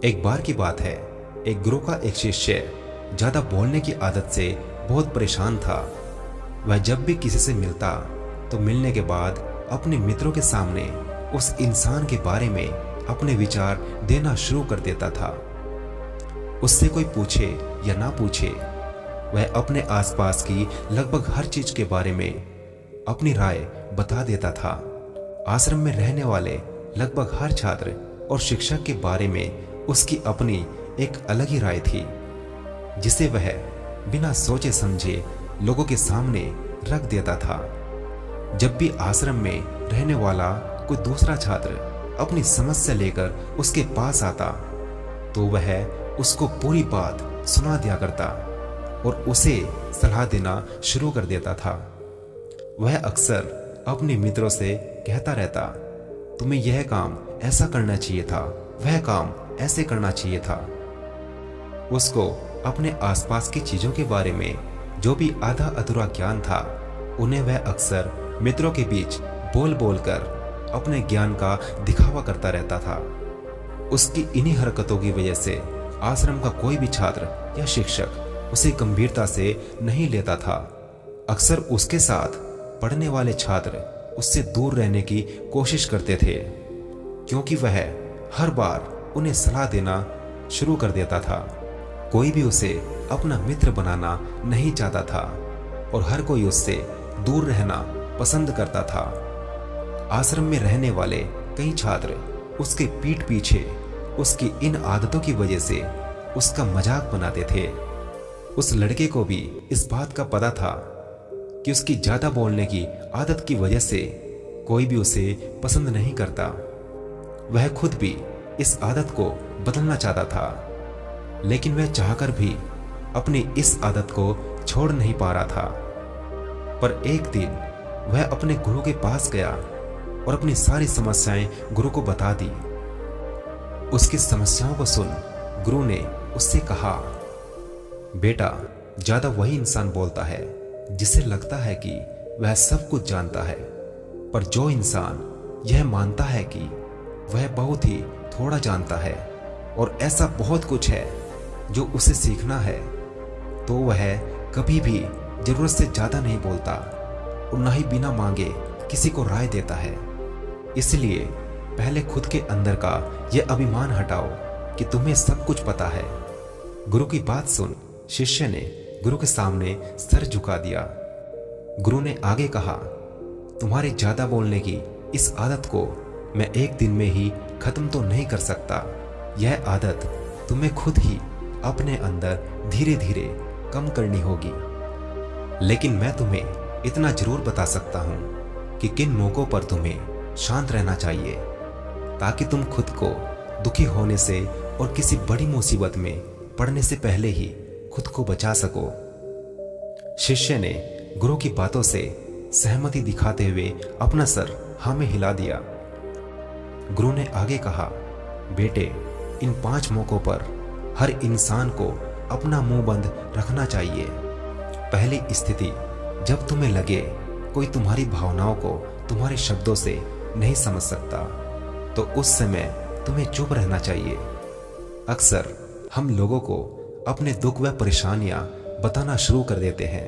एक बार की बात है, एक गुरु का एक शिष्य ज्यादा बोलने की आदत से बहुत परेशान था। वह जब भी किसी से मिलता तो मिलने के बाद अपने मित्रों के सामने उस इंसान के बारे में अपने विचार देना शुरू कर देता था। उससे कोई पूछे या ना पूछे, वह अपने आसपास की लगभग हर चीज के बारे में अपनी राय बता देता था। आश्रम में रहने वाले लगभग हर छात्र और शिक्षक के बारे में उसकी अपनी एक अलग ही राय थी, जिसे वह बिना सोचे समझे लोगों के सामने रख देता था। जब भी आश्रम में रहने वाला कोई दूसरा छात्र अपनी समस्या लेकर उसके पास आता तो वह उसको पूरी बात सुना दिया करता और उसे सलाह देना शुरू कर देता था। वह अक्सर अपने मित्रों से कहता रहता, तुम्हें यह काम ऐसा करना चाहिए था, वह काम ऐसे करना चाहिए था। उसको अपने आसपास की चीजों के बारे में जो भी आधा अधूरा ज्ञान था, उन्हें वह अक्सर मित्रों के बीच बोल बोल कर अपने ज्ञान का दिखावा करता रहता था। उसकी इन्हीं हरकतों की वजह से आश्रम का कोई भी छात्र या शिक्षक उसे गंभीरता से नहीं लेता था। अक्सर उसके साथ पढ़ने वाले छात्र उससे दूर रहने की कोशिश करते थे, क्योंकि वह हर बार उन्हें सलाह देना शुरू कर देता था। कोई भी उसे अपना मित्र बनाना नहीं चाहता था और हर कोई उससे दूर रहना पसंद करता था। आश्रम में रहने वाले कई छात्र उसके पीठ पीछे उसकी इन आदतों की वजह से उसका मजाक बनाते थे। उस लड़के को भी इस बात का पता था कि उसकी ज्यादा बोलने की आदत की वजह से कोई भी उसे पसंद नहीं करता। वह खुद भी इस आदत को बदलना चाहता था, लेकिन वह चाहकर भी अपनी इस आदत को छोड़ नहीं पा रहा था। पर एक दिन वह अपने गुरु के पास गया और अपनी सारी समस्याएं गुरु को बता दी। उसकी समस्याओं को सुन गुरु ने उससे कहा, बेटा, ज्यादा वही इंसान बोलता है जिसे लगता है कि वह सब कुछ जानता है, पर जो इंसान यह मानता है कि वह बहुत ही थोड़ा जानता है और ऐसा बहुत कुछ है जो उसे सीखना है, तो वह कभी भी जरूरत से ज्यादा नहीं बोलता और ना ही बिना मांगे किसी को राय देता है। इसलिए पहले खुद के अंदर का यह अभिमान हटाओ कि तुम्हें सब कुछ पता है। गुरु की बात सुन शिष्य ने गुरु के सामने सर झुका दिया। गुरु ने आगे कहा, तुम्हारे ज्यादा बोलने की इस आदत को मैं एक दिन में ही खत्म तो नहीं कर सकता। यह आदत तुम्हें खुद ही अपने अंदर धीरे धीरे कम करनी होगी। लेकिन मैं तुम्हें इतना जरूर बता सकता हूं कि किन मौकों पर तुम्हें शांत रहना चाहिए, ताकि तुम खुद को दुखी होने से और किसी बड़ी मुसीबत में पड़ने से पहले ही खुद को बचा सको। शिष्य ने गुरु की बातों से सहमति दिखाते हुए अपना सर हाँ में हिला दिया। गुरु ने आगे कहा, बेटे, इन 5 मौकों पर हर इंसान को अपना मुंह बंद रखना चाहिए। पहली स्थिति, जब तुम्हें लगे कोई तुम्हारी भावनाओं को तुम्हारे शब्दों से नहीं समझ सकता, तो उस समय तुम्हें चुप रहना चाहिए। अक्सर हम लोगों को अपने दुख व परेशानियां बताना शुरू कर देते हैं,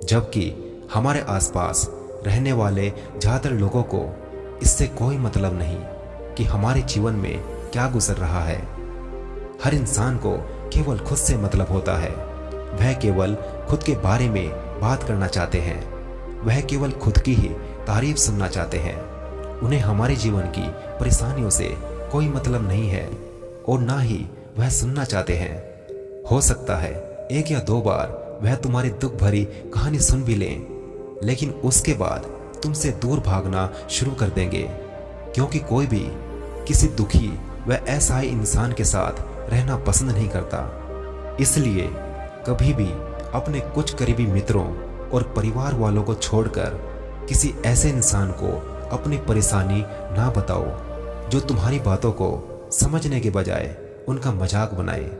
जबकि हमारे आसपास रहने वाले ज्यादातर लोगों को इससे कोई मतलब नहीं कि हमारे जीवन में क्या गुजर रहा है। हर इंसान को केवल खुद से मतलब होता है। वह केवल खुद के बारे में बात करना चाहते हैं। वह केवल खुद की ही तारीफ सुनना चाहते हैं। उन्हें हमारे जीवन की परेशानियों से कोई मतलब नहीं है और ना ही वह सुनना चाहते हैं। हो सकता है 1 या 2 बार वह तुम्हारी दुख भरी कहानी सुन भी लें, लेकिन उसके बाद तुमसे दूर भागना शुरू कर देंगे, क्योंकि कोई भी किसी दुखी व असहाय इंसान के साथ रहना पसंद नहीं करता। इसलिए कभी भी अपने कुछ करीबी मित्रों और परिवार वालों को छोड़कर किसी ऐसे इंसान को अपनी परेशानी ना बताओ जो तुम्हारी बातों को समझने के बजाय उनका मजाक बनाए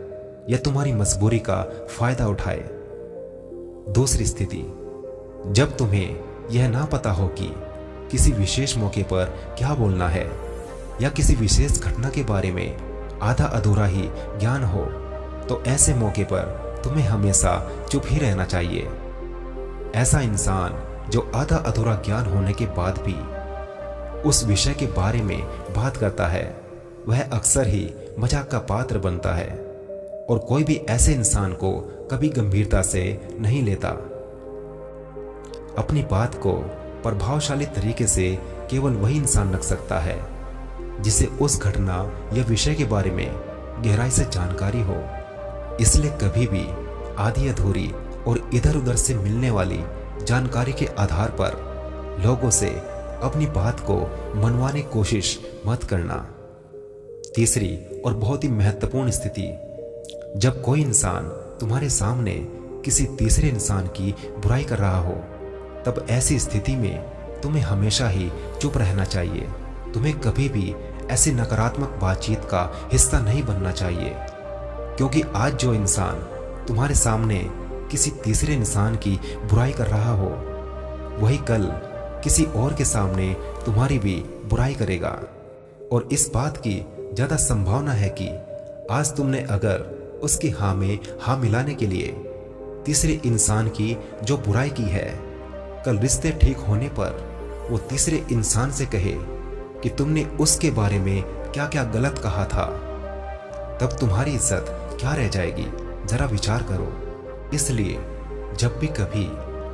या तुम्हारी मजबूरी का फायदा उठाए। दूसरी स्थिति, जब तुम्हें यह ना पता हो कि किसी विशेष मौके पर क्या बोलना है या किसी विशेष घटना के बारे में आधा अधूरा ही ज्ञान हो, तो ऐसे मौके पर तुम्हें हमेशा चुप ही रहना चाहिए। ऐसा इंसान जो आधा अधूरा ज्ञान होने के बाद भी उस विषय के बारे में बात करता है, वह अक्सर ही मजाक का पात्र बनता है और कोई भी ऐसे इंसान को कभी गंभीरता से नहीं लेता। अपनी बात को प्रभावशाली तरीके से केवल वही इंसान रख सकता है जिसे उस घटना या विषय के बारे में गहराई से जानकारी हो। इसलिए कभी भी आधी अधूरी और इधर उधर से मिलने वाली जानकारी के आधार पर लोगों से अपनी बात को मनवाने की कोशिश मत करना। तीसरी और बहुत ही महत्वपूर्ण स्थिति, जब कोई इंसान तुम्हारे सामने किसी तीसरे इंसान की बुराई कर रहा हो, तब ऐसी स्थिति में तुम्हें हमेशा ही चुप रहना चाहिए। तुम्हें कभी भी ऐसी नकारात्मक बातचीत का हिस्सा नहीं बनना चाहिए, क्योंकि आज जो इंसान तुम्हारे सामने किसी तीसरे इंसान की बुराई कर रहा हो, वही कल किसी और के सामने तुम्हारी भी बुराई करेगा। और इस बात की ज्यादा संभावना है कि आज तुमने अगर उसकी हाँ में हाँ मिलाने के लिए तीसरे इंसान की जो बुराई की है, कल रिश्ते ठीक होने पर वो तीसरे इंसान से कहे कि तुमने उसके बारे में क्या क्या गलत कहा था, तब तुम्हारी इज्जत क्या रह जाएगी, जरा विचार करो। इसलिए जब भी कभी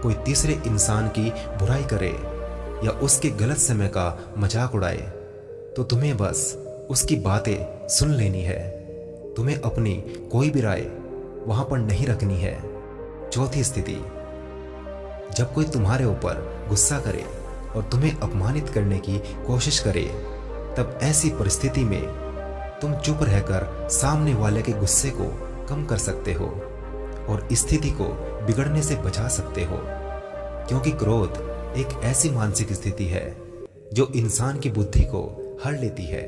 कोई तीसरे इंसान की बुराई करे या उसके गलत समय का मजाक उड़ाए, तो तुम्हें बस उसकी बातें सुन लेनी है। तुम्हें अपनी कोई भी राय वहां पर नहीं रखनी है। चौथी स्थिति, जब कोई तुम्हारे ऊपर गुस्सा करे और तुम्हें अपमानित करने की कोशिश करे, तब ऐसी परिस्थिति में तुम चुप रहकर सामने वाले के गुस्से को कम कर सकते हो और स्थिति को बिगड़ने से बचा सकते हो, क्योंकि क्रोध एक ऐसी मानसिक स्थिति है जो इंसान की बुद्धि को हर लेती है।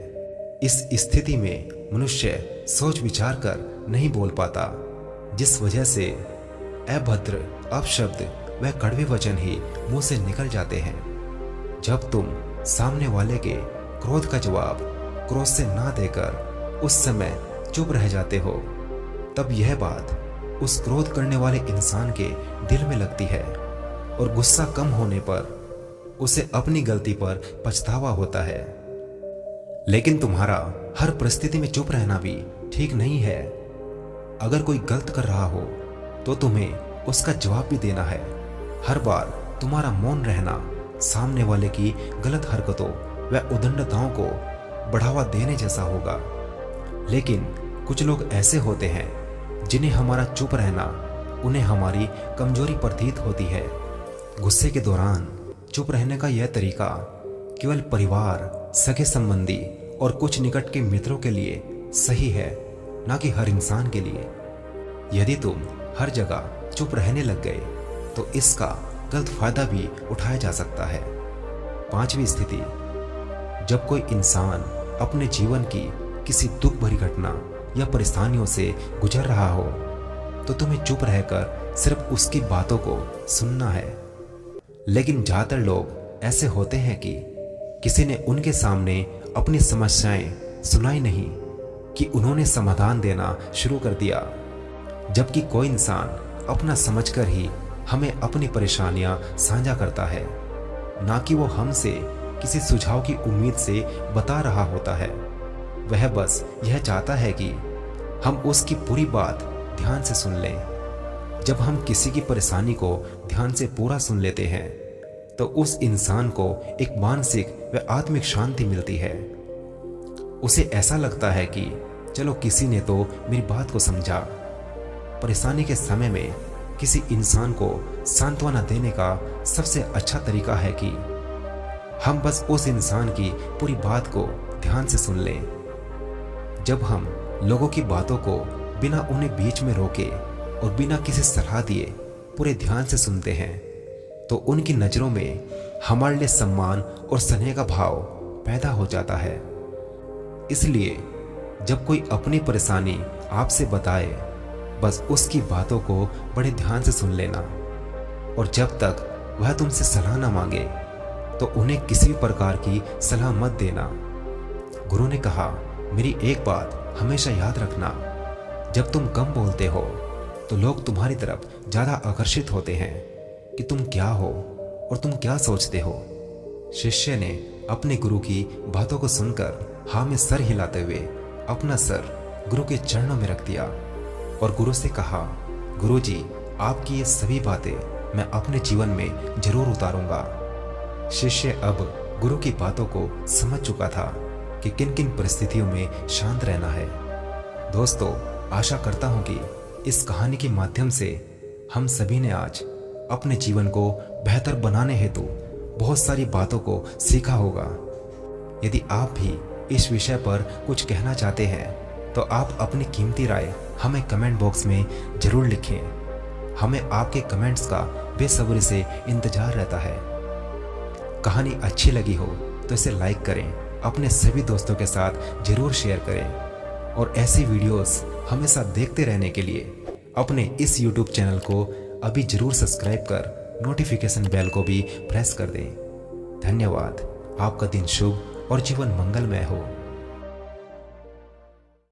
इस स्थिति में मनुष्य सोच विचार कर नहीं बोल पाता, जिस वजह से अभद्र अपशब्द व कड़वे वचन ही मुंह से निकल जाते हैं। जब तुम सामने वाले के क्रोध का जवाब क्रोध से ना देकर उस समय चुप रह जाते हो, तब यह बात उस क्रोध करने वाले इंसान के दिल में लगती है और गुस्सा कम होने पर उसे अपनी गलती पर पछतावा होता है। लेकिन तुम्हारा हर परिस्थिति में चुप रहना भी ठीक नहीं है। अगर कोई गलत कर रहा हो तो तुम्हें उसका जवाब भी देना है। हर बार तुम्हारा मौन रहना सामने वाले की गलत हरकतों व उद्दंडताओं को बढ़ावा देने जैसा होगा। लेकिन कुछ लोग ऐसे होते हैं जिन्हें हमारा चुप रहना उन्हें हमारी कमजोरी प्रतीत होती है। गुस्से के दौरान चुप रहने का यह तरीका केवल परिवार, सगे संबंधी और कुछ निकट के मित्रों के लिए सही है, ना कि हर इंसान के लिए। यदि तुम हर जगह चुप रहने लग गए तो इसका गलत फायदा भी उठाया जा सकता है। पांचवी स्थिति, जब कोई इंसान अपने जीवन की किसी दुख भरी घटना या परेशानियों से गुजर रहा हो, तो तुम्हें चुप रहकर सिर्फ उसकी बातों को सुनना है। लेकिन ज्यादातर लोग ऐसे होते हैं कि किसी ने उनके सामने अपनी समस्याएं सुनाई नहीं कि उन्होंने समाधान देना शुरू कर दिया, जबकि कोई इंसान अपना समझकर ही हमें अपनी परेशानियां साझा करता है, ना कि वो हमसे किसी सुझाव की उम्मीद से बता रहा होता है। वह बस यह चाहता है कि हम उसकी पूरी बात ध्यान से सुन लें। जब हम किसी की परेशानी को ध्यान से पूरा सुन लेते हैं तो उस इंसान को एक मानसिक व आत्मिक शांति मिलती है। उसे ऐसा लगता है कि चलो किसी ने तो मेरी बात को समझा। परेशानी के समय में किसी इंसान को सांत्वना देने का सबसे अच्छा तरीका है कि हम बस उस इंसान की पूरी बात को ध्यान से सुन लें। जब हम लोगों की बातों को बिना उन्हें बीच में रोके और बिना किसी सलाह दिए पूरे ध्यान से सुनते हैं, तो उनकी नजरों में हमारे लिए सम्मान और स्नेह का भाव पैदा हो जाता है। इसलिए जब कोई अपनी परेशानी आपसे बताए, बस उसकी बातों को बड़े ध्यान से सुन लेना, और जब तक वह तुमसे सलाह ना मांगे तो उन्हें किसी भी प्रकार की सलाह मत देना। गुरु ने कहा, मेरी एक बात हमेशा याद रखना, जब तुम कम बोलते हो तो लोग तुम्हारी तरफ ज्यादा आकर्षित होते हैं कि तुम क्या हो और तुम क्या सोचते हो। शिष्य ने अपने गुरु की बातों को सुनकर हाँ में सर हिलाते हुए अपना सर गुरु के चरणों में रख दिया और गुरु से कहा, गुरु जी, आपकी ये सभी बातें मैं अपने जीवन में जरूर उतारूंगा। शिष्य अब गुरु की बातों को समझ चुका था कि किन किन परिस्थितियों में शांत रहना है। दोस्तों, आशा करता हूं कि इस कहानी के माध्यम से हम सभी ने आज अपने जीवन को बेहतर बनाने हेतु बहुत सारी बातों को सीखा होगा। यदि आप भी इस विषय पर कुछ कहना चाहते हैं तो आप अपनी कीमती राय हमें कमेंट बॉक्स में जरूर लिखें। हमें आपके कमेंट्स का बेसब्री से इंतजार रहता है। कहानी अच्छी लगी हो तो इसे लाइक करें, अपने सभी दोस्तों के साथ जरूर शेयर करें और ऐसी वीडियोस हमेशा देखते रहने के लिए अपने इस YouTube चैनल को अभी जरूर सब्सक्राइब कर नोटिफिकेशन बेल को भी प्रेस कर दें। धन्यवाद। आपका दिन शुभ और जीवन मंगलमय हो।